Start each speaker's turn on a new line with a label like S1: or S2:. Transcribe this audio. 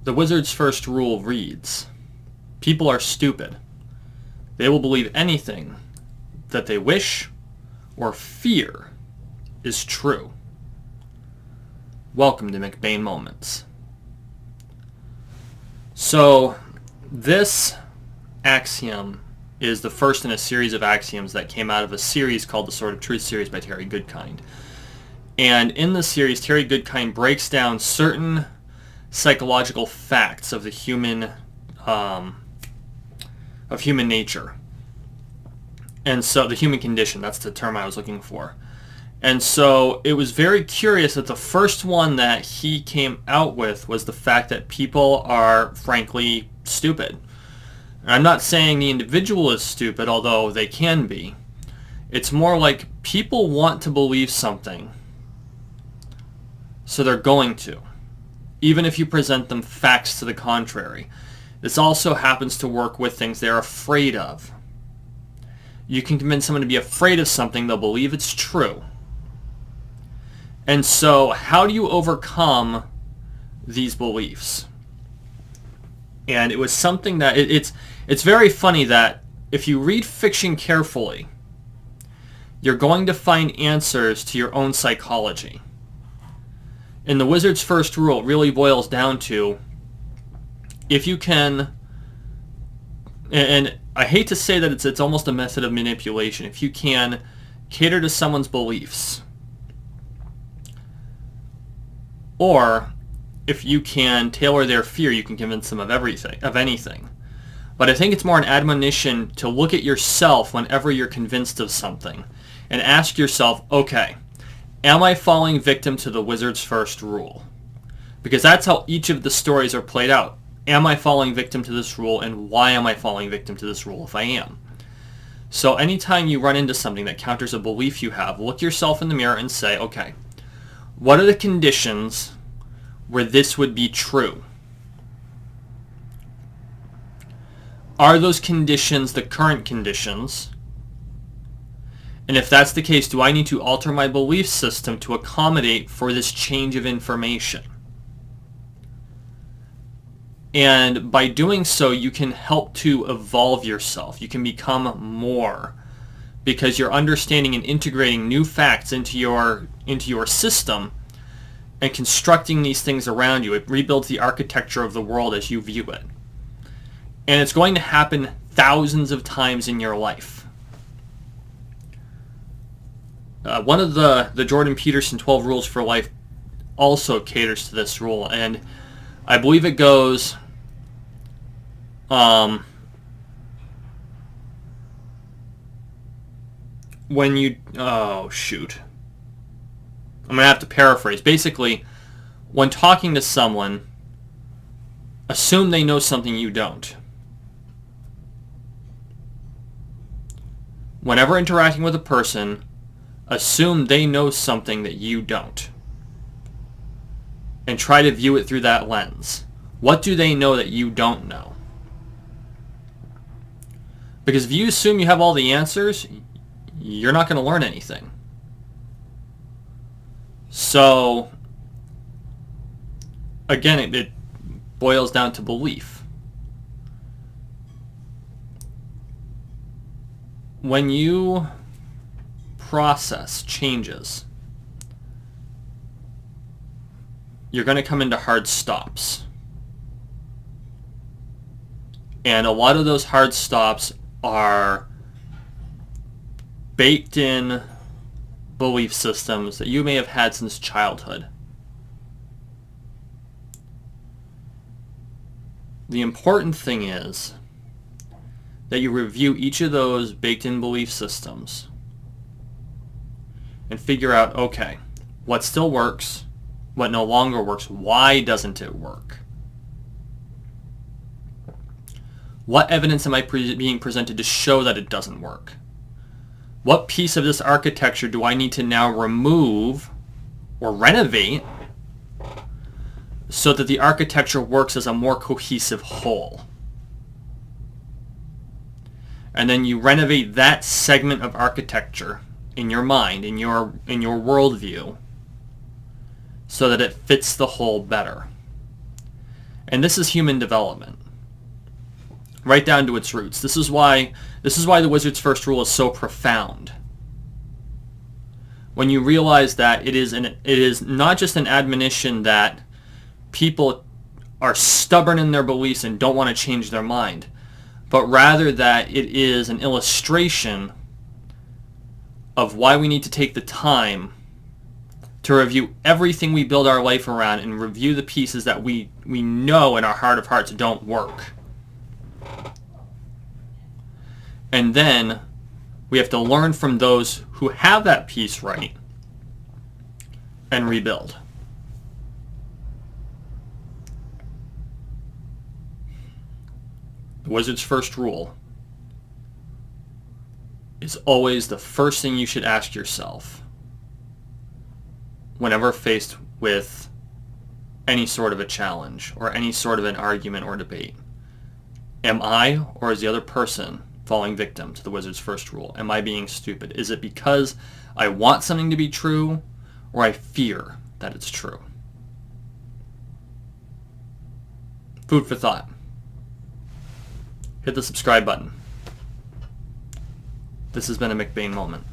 S1: The wizard's first rule reads, people are stupid. They will believe anything that they wish or fear is true. Welcome to McBain Moments. So, this axiom is the first in a series of axioms that came out of a series called the Sword of Truth series by Terry Goodkind. And in the series, Terry Goodkind breaks down certain psychological facts of the human nature. And so the human condition, that's the term I was looking for. And so it was very curious that the first one that he came out with was the fact that people are frankly stupid. And I'm not saying the individual is stupid, although they can be. It's more like people want to believe something, so they're going to, even if you present them facts to the contrary. This also happens to work with things they're afraid of. You can convince someone to be afraid of something, they'll believe it's true. And so, how do you overcome these beliefs? And it was something that, it's very funny that if you read fiction carefully, you're going to find answers to your own psychology. In the wizard's first rule, it really boils down to, if you can, and I hate to say that it's almost a method of manipulation, if you can cater to someone's beliefs, or if you can tailor their fear, you can convince them of anything. But I think it's more an admonition to look at yourself whenever you're convinced of something and ask yourself, okay, am I falling victim to the wizard's first rule? Because that's how each of the stories are played out. Am I falling victim to this rule, and why am I falling victim to this rule if I am? So anytime you run into something that counters a belief you have, look yourself in the mirror and say, okay, what are the conditions where this would be true? Are those conditions the current conditions? And if that's the case, do I need to alter my belief system to accommodate for this change of information? And by doing so, you can help to evolve yourself. You can become more, because you're understanding and integrating new facts into your system and constructing these things around you. It rebuilds the architecture of the world as you view it. And it's going to happen thousands of times in your life. One of the Jordan Peterson 12 Rules for Life also caters to this rule, and I believe it goes, when you, I'm going to have to paraphrase. Basically, when talking to someone, assume they know something you don't. Whenever interacting with a person, assume they know something that you don't. And try to view it through that lens. What do they know that you don't know? Because if you assume you have all the answers, you're not going to learn anything. So, again, it boils down to belief. When you process changes, you're going to come into hard stops. And a lot of those hard stops are baked in belief systems that you may have had since childhood. The important thing is that you review each of those baked in belief systems and figure out, okay, what still works, what no longer works, why doesn't it work? What evidence am I being presented to show that it doesn't work? What piece of this architecture do I need to now remove or renovate so that the architecture works as a more cohesive whole? And then you renovate that segment of architecture in your mind, in your worldview, so that it fits the whole better. And this is human development, right down to its roots. This is why the wizard's first rule is so profound. When you realize that it is not just an admonition that people are stubborn in their beliefs and don't want to change their mind, but rather that it is an illustration of why we need to take the time to review everything we build our life around and review the pieces that we know in our heart of hearts don't work. And then we have to learn from those who have that piece right and rebuild. The wizard's first rule is always the first thing you should ask yourself whenever faced with any sort of a challenge or any sort of an argument or debate. Am I, or is the other person, falling victim to the wizard's first rule? Am I being stupid? Is it because I want something to be true, or I fear that it's true? Food for thought. Hit the subscribe button. This has been a McBain moment.